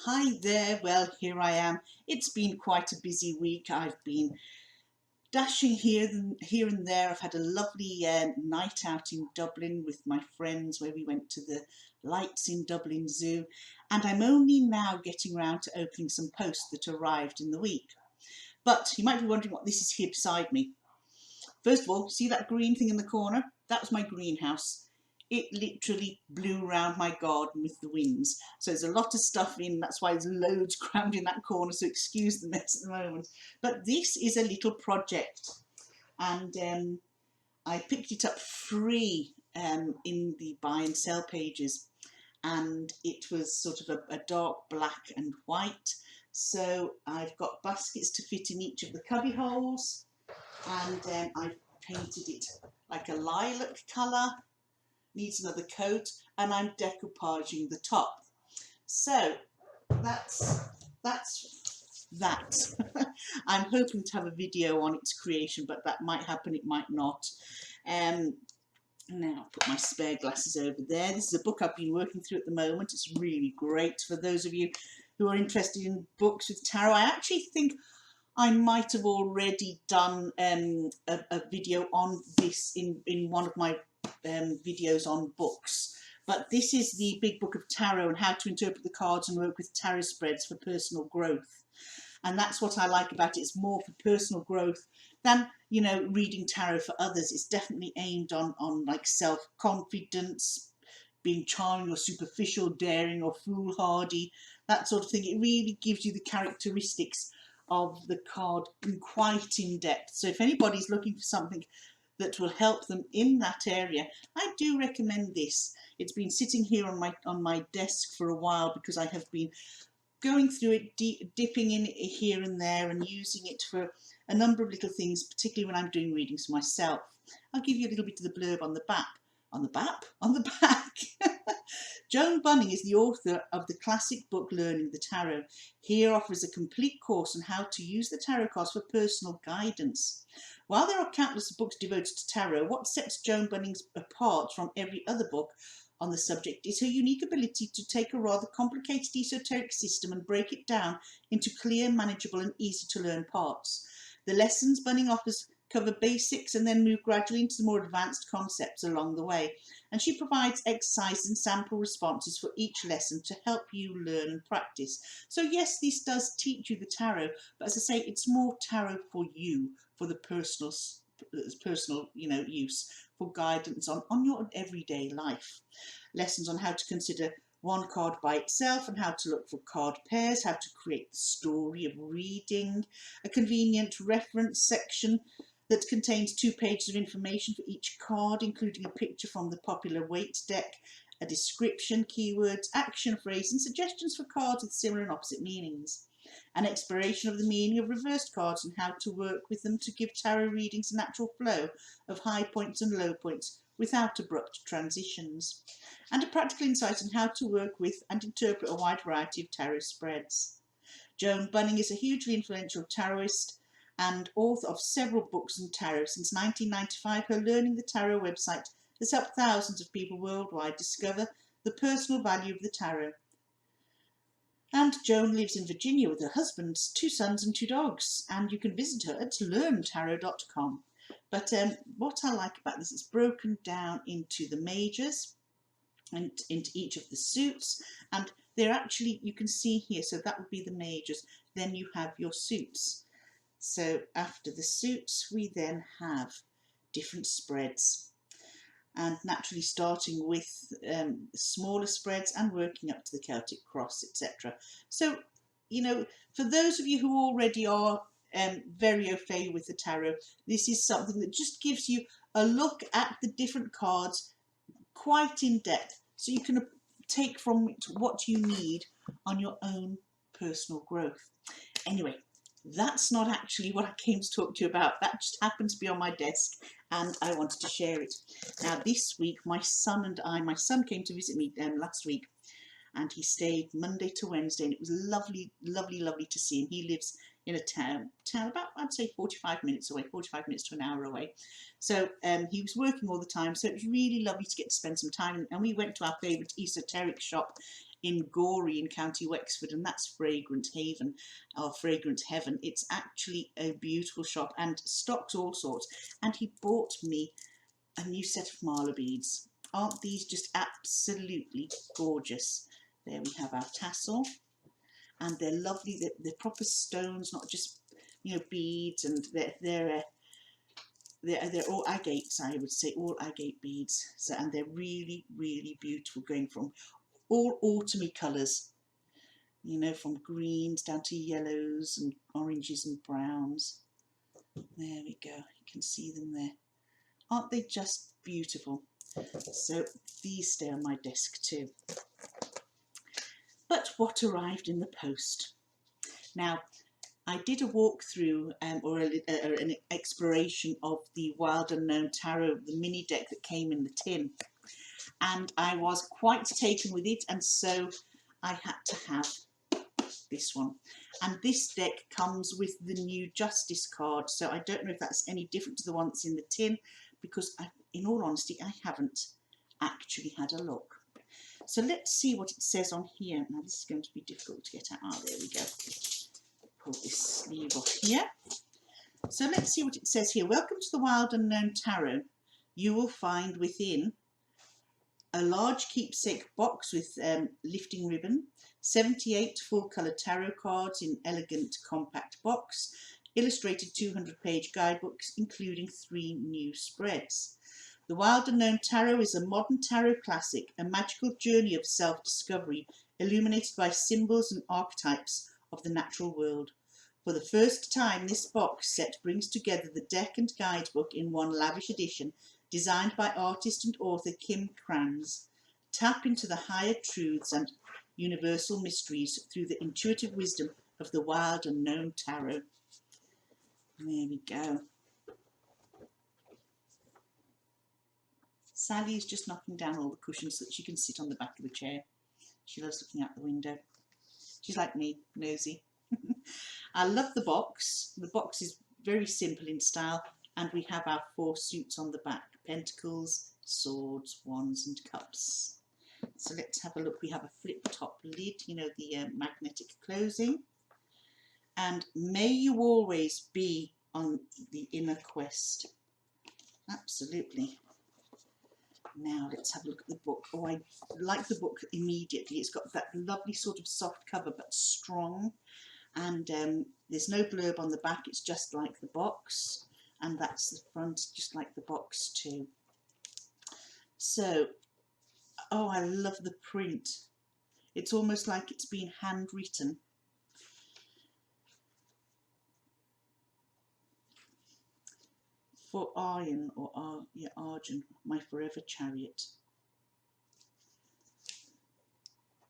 Hi there, well here I am. It's been quite a busy week. I've been dashing here and there. I've had a lovely night out in Dublin with my friends where we went to the Lights in Dublin Zoo, and I'm only now getting round to opening some posts that arrived in the week. But you might be wondering what this is here beside me. First of all, see that green thing in the corner? That was my greenhouse. It literally blew around my garden with the winds. So there's a lot of stuff in, that's why there's loads crammed in that corner, so excuse the mess at the moment. But this is a little project, and I picked it up free in the buy and sell pages, and it was sort of a dark black and white. So I've got baskets to fit in each of the cubby holes, and I've painted it like a lilac colour, needs another coat, and I'm decoupaging the top. So that's that. I'm hoping to have a video on its creation, but that might happen, it might not. Now I'll put my spare glasses over there. This is a book I've been working through at the moment. It's really great for those of you who are interested in books with tarot. I actually think I might have already done a video on this in one of my videos on books. But this is the Big Book of Tarot and how to interpret the cards and work with tarot spreads for personal growth. And that's what I like about it. It's more for personal growth than, you know, reading tarot for others. It's definitely aimed on like self-confidence, being charming or superficial, daring or foolhardy, that sort of thing. It really gives you the characteristics of the card quite in depth. So if anybody's looking for something that will help them in that area, I do recommend this. It's been sitting here on my desk for a while because I have been going through it, dipping in it here and there and using it for a number of little things, particularly when I'm doing readings for myself. I'll give you a little bit of the blurb on the back. On the back? On the back! Joan Bunning is the author of the classic book Learning the Tarot. Here offers a complete course on how to use the tarot cards for personal guidance. While there are countless books devoted to tarot, what sets Joan Bunning apart from every other book on the subject is her unique ability to take a rather complicated esoteric system and break it down into clear, manageable and easy to learn parts. The lessons Bunning offers cover basics and then move gradually into the more advanced concepts along the way. And she provides exercises and sample responses for each lesson to help you learn and practice. So yes, this does teach you the tarot, but as I say, it's more tarot for you, for the personal use, for guidance on your everyday life. Lessons on how to consider one card by itself and how to look for card pairs, how to create the story of reading, a convenient reference section that contains 2 pages of information for each card, including a picture from the popular Waite deck, a description, keywords, action phrase, and suggestions for cards with similar and opposite meanings. An exploration of the meaning of reversed cards and how to work with them to give tarot readings a natural flow of high points and low points without abrupt transitions. And a practical insight on how to work with and interpret a wide variety of tarot spreads. Joan Bunning is a hugely influential tarotist and author of several books on tarot. Since 1995, her Learning the Tarot website has helped thousands of people worldwide discover the personal value of the tarot. And Joan lives in Virginia with her husband, 2 sons and 2 dogs, and you can visit her at learntarot.com. But what I like about this is broken down into the majors and into each of the suits, and they're actually, you can see here, so that would be the majors, then you have your suits. So after the suits we then have different spreads, and naturally starting with smaller spreads and working up to the Celtic Cross, etc. So, you know, for those of you who already are very au fait with the tarot, this is something that just gives you a look at the different cards quite in depth, so you can take from it what you need on your own personal growth. Anyway, that's not actually what I came to talk to you about. That just happened to be on my desk and I wanted to share it. Now this week my son came to visit me last week, and he stayed Monday to Wednesday, and it was lovely to see him. He lives in a town about, I'd say 45 minutes away, 45 minutes to an hour away. So he was working all the time, so it was really lovely to get to spend some time, and we went to our favourite esoteric shop in Gorey in County Wexford, and that's Fragrant Haven or Fragrant Heaven. It's actually a beautiful shop and stocks all sorts. And he bought me a new set of Marla beads. Aren't these just absolutely gorgeous? There we have our tassel, and they're lovely. They're proper stones, not just, you know, beads, and they're all agates, I would say, all agate beads. So, and they're really, really beautiful, going from all autumny colours, you know, from greens down to yellows and oranges and browns. There we go, you can see them there. Aren't they just beautiful? So these stay on my desk too. But what arrived in the post? Now, I did a walkthrough or an exploration of the Wild Unknown Tarot, the mini deck that came in the tin, and I was quite taken with it, and so I had to have this one. And this deck comes with the new Justice card, so I don't know if that's any different to the one that's in the tin, because in all honesty, I haven't actually had a look. So let's see what it says on here. Now this is going to be difficult to get out. Ah, there we go. Pull this sleeve off here. So let's see what it says here. Welcome to the Wild Unknown Tarot. You will find within a large keepsake box with lifting ribbon, 78 full colour tarot cards in elegant compact box, illustrated 200-page guidebooks including 3 new spreads. The Wild Unknown Tarot is a modern tarot classic, a magical journey of self-discovery illuminated by symbols and archetypes of the natural world. For the first time, this box set brings together the deck and guidebook in one lavish edition, designed by artist and author Kim Krans. Tap into the higher truths and universal mysteries through the intuitive wisdom of the Wild Unknown Tarot. There we go. Sally is just knocking down all the cushions so that she can sit on the back of the chair. She loves looking out the window. She's like me, nosy. I love the box. The box is very simple in style, and we have our 4 suits on the back: pentacles, swords, wands and cups. So let's have a look. We have a flip top lid, you know, the magnetic closing. And may you always be on the inner quest. Absolutely. Now let's have a look at the book. Oh, I like the book immediately. It's got that lovely sort of soft cover but strong, and there's no blurb on the back. It's just like the box, and that's the front, just like the box too. So, oh, I love the print. It's almost like it's been handwritten. For Aryan, or Arjun, my forever chariot.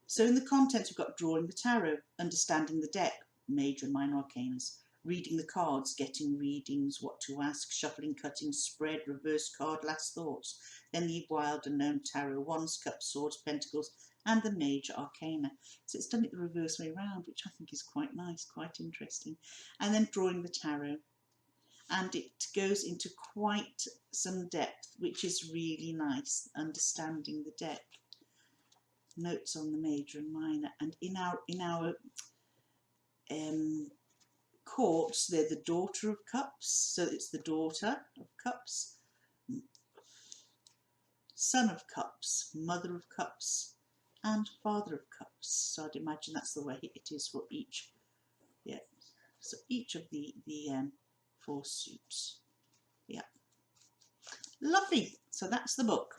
So in the contents we've got drawing the tarot, understanding the deck, major and minor arcanas, reading the cards, getting readings, what to ask, shuffling, cutting, spread, reverse card, last thoughts, then the Wild Unknown Tarot, wands, cups, swords, pentacles, and the major arcana. So it's done it the reverse way around, which I think is quite nice, quite interesting. And then drawing the tarot. And it goes into quite some depth, which is really nice, understanding the deck. Notes on the major and minor, and in our courts, they're the Daughter of Cups, so it's the Daughter of Cups, Son of Cups, Mother of Cups, and Father of Cups. So I'd imagine that's the way it is for each. Yeah. So each of the 4 suits. Yeah. Lovely. So that's the book.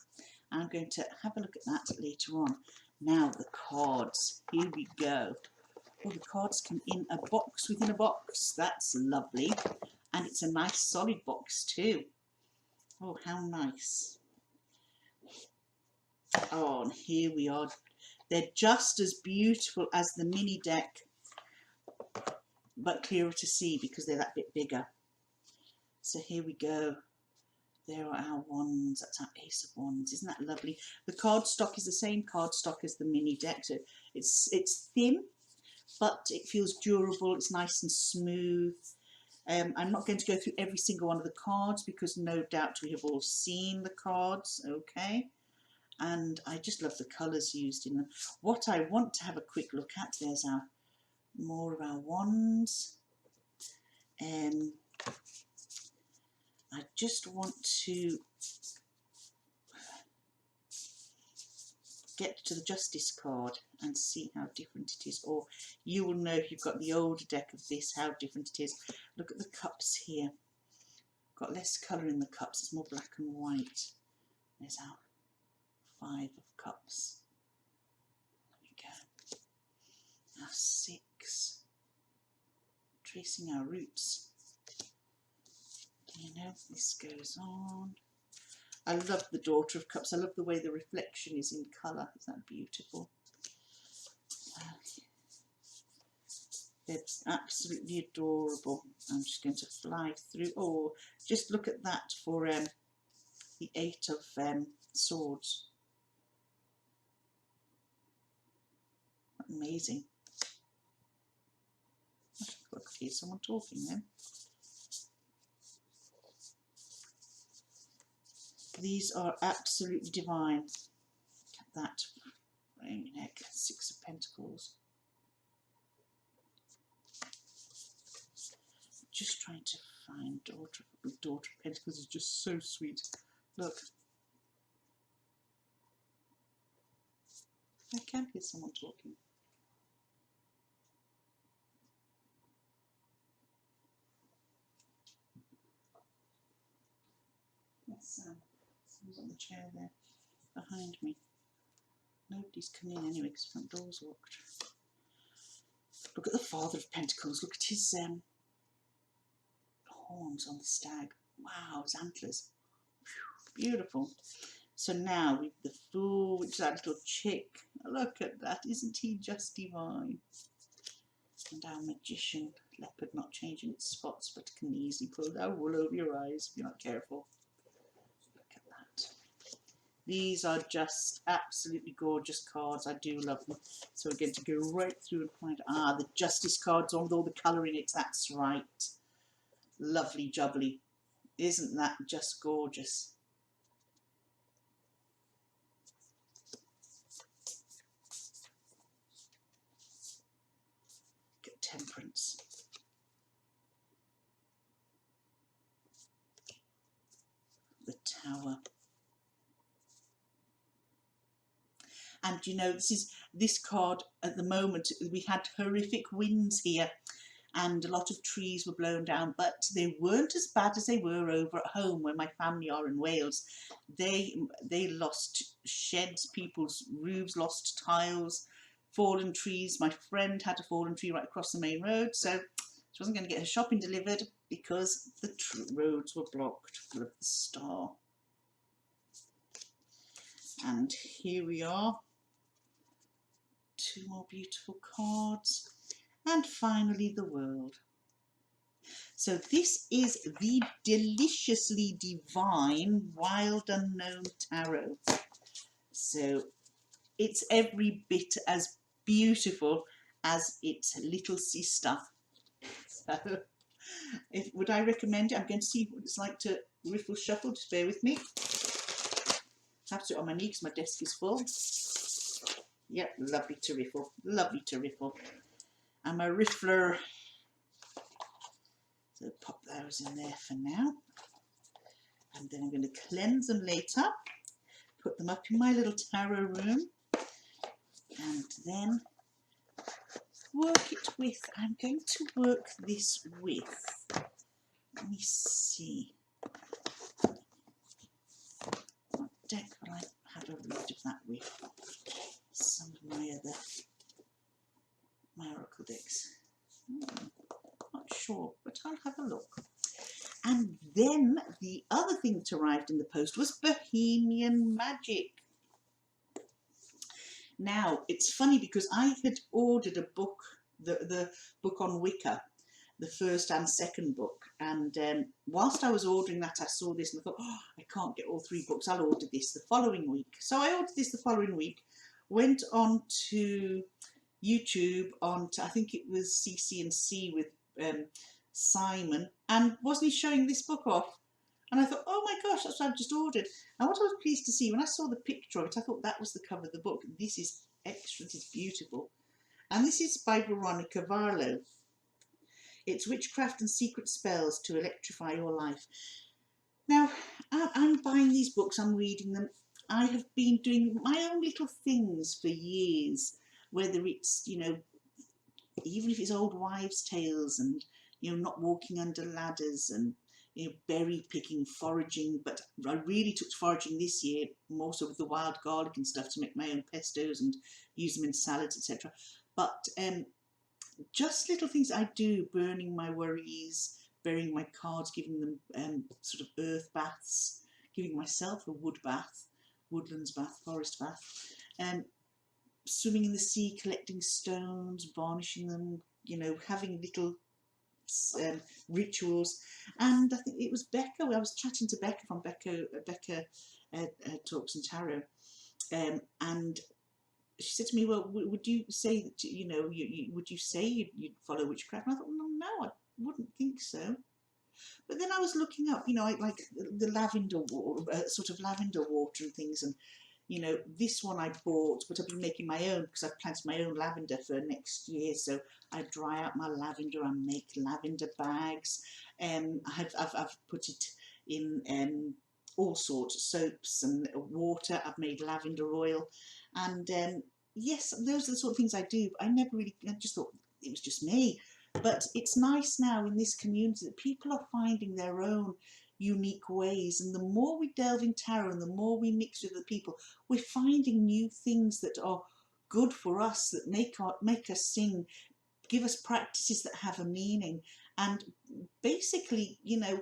I'm going to have a look at that later on. Now the cards. Here we go. Oh, the cards come in a box within a box. That's lovely. And it's a nice solid box too. Oh, how nice. Oh, and here we are. They're just as beautiful as the mini deck, but clearer to see because they're that bit bigger. So here we go. There are our wands. That's our Ace of Wands. Isn't that lovely? The cardstock is the same cardstock as the mini deck. So it's thin, but it feels durable. It's nice and smooth. I'm not going to go through every single one of the cards because no doubt we have all seen the cards. Okay. and I just love the colours used in them. What I want to have a quick look at, there's our more of our wands. I just want to get to the Justice card and see how different it is, or you will know if you've got the older deck of this how different it is. Look at the cups here, got less colour in the cups, it's more black and white. There's our 5 of cups, there we go, our 6, tracing our roots. You know, this goes on. I love the Daughter of Cups. I love the way the reflection is in colour. Isn't that beautiful? They're absolutely adorable. I'm just going to fly through. Oh, just look at that for the 8 of Swords. Amazing. I could hear someone talking then. These are absolutely divine. Look at that ring neck, 6 of Pentacles. Just trying to find Daughter of Pentacles is just so sweet. Look. I can hear someone talking. Yes, someone's on the chair there behind me. Nobody's come in anyway because the front door's locked. Look at the Father of Pentacles. Look at his horns on the stag. Wow, his antlers. Whew, beautiful. So now we've the Fool, which is that little chick. Look at that. Isn't he just divine? And our Magician. Leopard not changing its spots, but can easily pull that wool over your eyes if you're not careful. These are just absolutely gorgeous cards. I do love them. So we're going to go right through and find, the Justice cards on with all the colour in it. That's right. Lovely jubbly. Isn't that just gorgeous? Look at Temperance. The Tower. And you know, this card at the moment, we had horrific winds here and a lot of trees were blown down, but they weren't as bad as they were over at home where my family are in Wales. They lost sheds, people's roofs lost tiles, fallen trees. My friend had a fallen tree right across the main road, so she wasn't going to get her shopping delivered because the roads were blocked. Full of the Star. And here we are. 2 more beautiful cards, and finally the World. So this is the Deliciously Divine Wild Unknown Tarot. So it's every bit as beautiful as its little sister. So would I recommend it? I'm going to see what it's like to riffle shuffle. Just bear with me. I have to do it on my knee because my desk is full. Yep, lovely to riffle, lovely to riffle. I'm a riffler. So pop those in there for now. And then I'm going to cleanse them later. Put them up in my little tarot room. And then work it with, I'm going to work this with, let me see. What deck will I have a read of that with? Some of my other oracle decks. Not sure, but I'll have a look. And then the other thing that arrived in the post was Bohemian Magic. Now, it's funny because I had ordered a book, the book on Wicca, the first and second book, and whilst I was ordering that, I saw this and I thought, oh, I can't get all 3 books, I'll order this the following week. So I ordered this the following week, went on to YouTube, I think it was CC&C with Simon, and wasn't he showing this book off? And I thought, oh my gosh, that's what I've just ordered. And what I was pleased to see, when I saw the picture of it, I thought that was the cover of the book. This is extra, this is beautiful. And this is by Veronica Varlow. It's Witchcraft and Secret Spells to Electrify Your Life. Now, I'm buying these books, I'm reading them. I have been doing my own little things for years, whether it's, you know, even if it's old wives' tales and, you know, not walking under ladders and, you know, berry picking, foraging. But I really took to foraging this year, more so with the wild garlic and stuff, to make my own pestos and use them in salads, etc. But just little things I do, burning my worries, burying my cards, giving them sort of earth baths, giving myself a wood bath, woodlands bath, forest bath, swimming in the sea, collecting stones, varnishing them, you know, having little rituals. And I think it was Becca, I was chatting to Becca from Becca Talks and Tarot, and she said to me, well, would you say that, you know, would you say you'd follow witchcraft? And I thought, well, no, I wouldn't think so. But then I was looking up, you know, like the lavender sort of lavender water and things, and you know, this one I bought, but I've been making my own because I've planted my own lavender for next year. So I dry out my lavender and make lavender bags. I've put it in all sorts of soaps and water. I've made lavender oil, and yes, those are the sort of things I do. But I just thought it was just me. But it's nice now in this community that people are finding their own unique ways, and the more we delve in tarot and the more we mix with the people, we're finding new things that are good for us, that make us sing, give us practices that have a meaning, and basically, you know,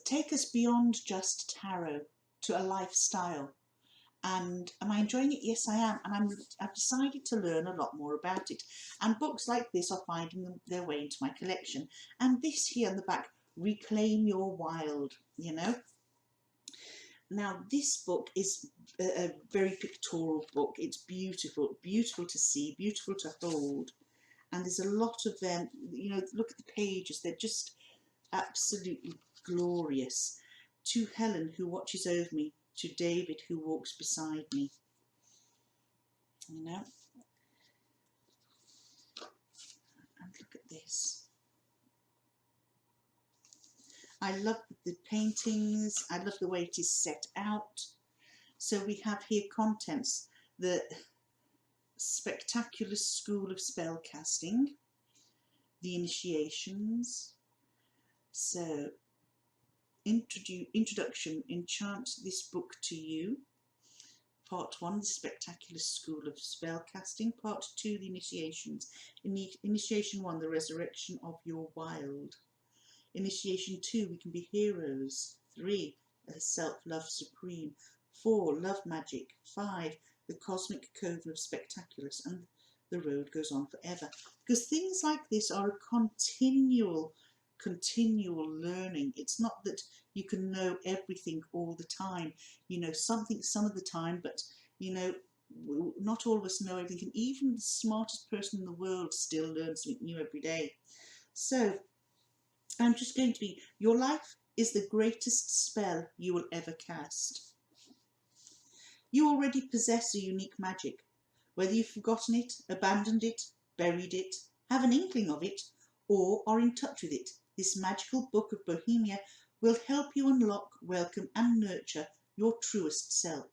take us beyond just tarot to a lifestyle. And am I enjoying it? Yes, I am. And I've decided to learn a lot more about it. And books like this are finding their way into my collection. And this here on the back, Reclaim Your Wild, you know. Now, this book is a very pictorial book. It's beautiful, beautiful to see, beautiful to hold. And there's a lot of them, you know, look at the pages. They're just absolutely glorious. To Helen, who watches over me. To David, who walks beside me. You know. And look at this. I love the paintings. I love the way it is set out. So we have here contents: the Spectacular School of Spellcasting, the initiations. So introduction, enchant this book to you. Part 1, the Spectacular School of Spellcasting. Part 2, the initiations. Initiation 1, the resurrection of your wild. Initiation 2, we can be heroes. 3, self-love supreme. 4, love magic. 5, the cosmic coven of spectaculars. And the road goes on forever. Because things like this are a continual learning. It's not that you can know everything all the time. You know something some of the time, but you know, not all of us know everything. And even the smartest person in the world still learns something new every day. So I'm just going to be, your life is the greatest spell you will ever cast. You already possess a unique magic. Whether you've forgotten it, abandoned it, buried it, have an inkling of it, or are in touch with it, this magical book of Bohemia will help you unlock, welcome and nurture your truest self.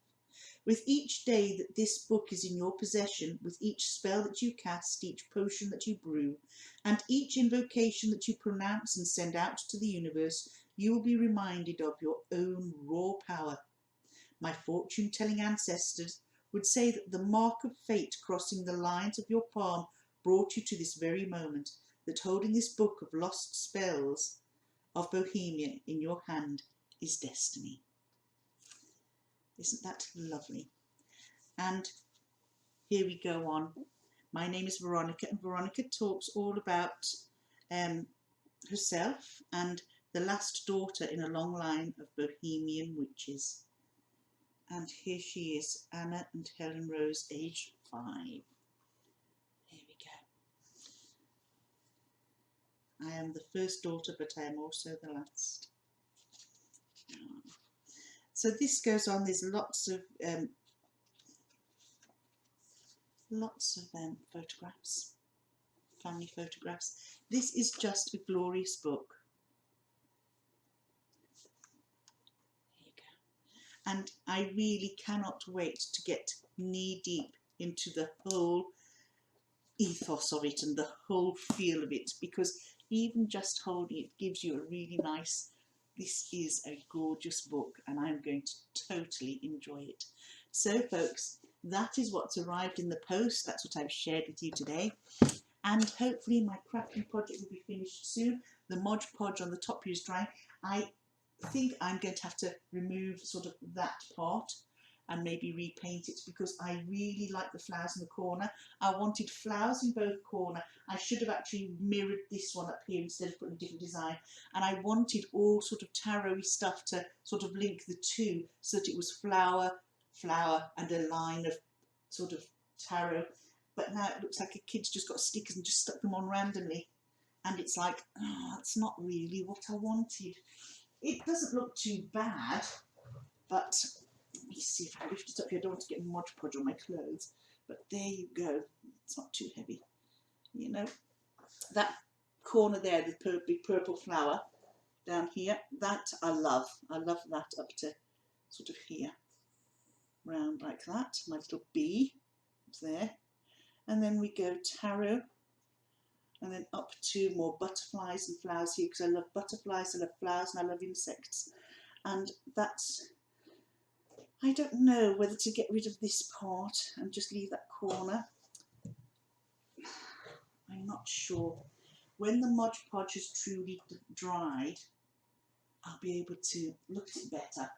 With each day that this book is in your possession, with each spell that you cast, each potion that you brew, and each invocation that you pronounce and send out to the universe, you will be reminded of your own raw power. My fortune-telling ancestors would say that the mark of fate crossing the lines of your palm brought you to this very moment, that holding this book of lost spells of Bohemia in your hand is destiny. Isn't that lovely? And here we go on. My name is Veronica, and Veronica talks all about herself and the last daughter in a long line of Bohemian witches. And here she is, Anna and Helen Rose, age 5. Here we go. I am the first daughter, but I am also the last. So this goes on. There's lots of photographs, family photographs. This is just a glorious book. There you go. And I really cannot wait to get knee deep into the whole ethos of it and the whole feel of it, because even just holding it gives you a really nice, this is a gorgeous book and I'm going to totally enjoy it. So folks, that is what's arrived in the post. That's what I've shared with you today, and hopefully my crafting project will be finished soon. The Mod Podge on the top here is dry. I think I'm going to have to remove sort of that part and maybe repaint it, because I really like the flowers in the corner. I wanted flowers in both corners. I should have actually mirrored this one up here instead of putting a different design. And I wanted all sort of tarot-y stuff to sort of link the two, so that it was flower, flower, and a line of sort of tarot. But now it looks like a kid's just got stickers and just stuck them on randomly. And it's like, oh, that's not really what I wanted. It doesn't look too bad, but let me see if I lift it up here. I don't want to get Mod Podge on my clothes, but there you go. It's not too heavy. You know, that corner there, the big purple flower down here, that I love. I love that up to sort of here, round like that. My little bee up there. And then we go tarot, and then up to more butterflies and flowers here, because I love butterflies, I love flowers, and I love insects. And that's, I don't know whether to get rid of this part and just leave that corner. I'm not sure. When the Mod Podge is truly dried, I'll be able to look at it better.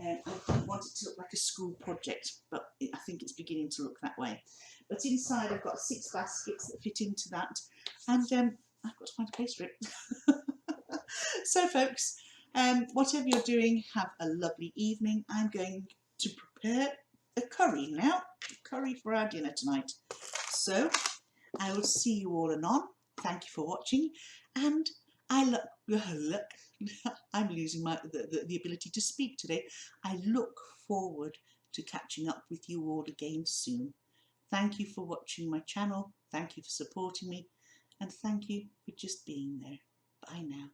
I don't want it to look like a school project, but I think it's beginning to look that way. But inside I've got 6 baskets that fit into that, and I've got to find a place for it. So folks, whatever you're doing, have a lovely evening. I'm going to prepare a curry now, curry for our dinner tonight. So I will see you all anon. Thank you for watching, and I'm losing the ability to speak today. I look forward to catching up with you all again soon. Thank you for watching my channel. Thank you for supporting me, and thank you for just being there. Bye now.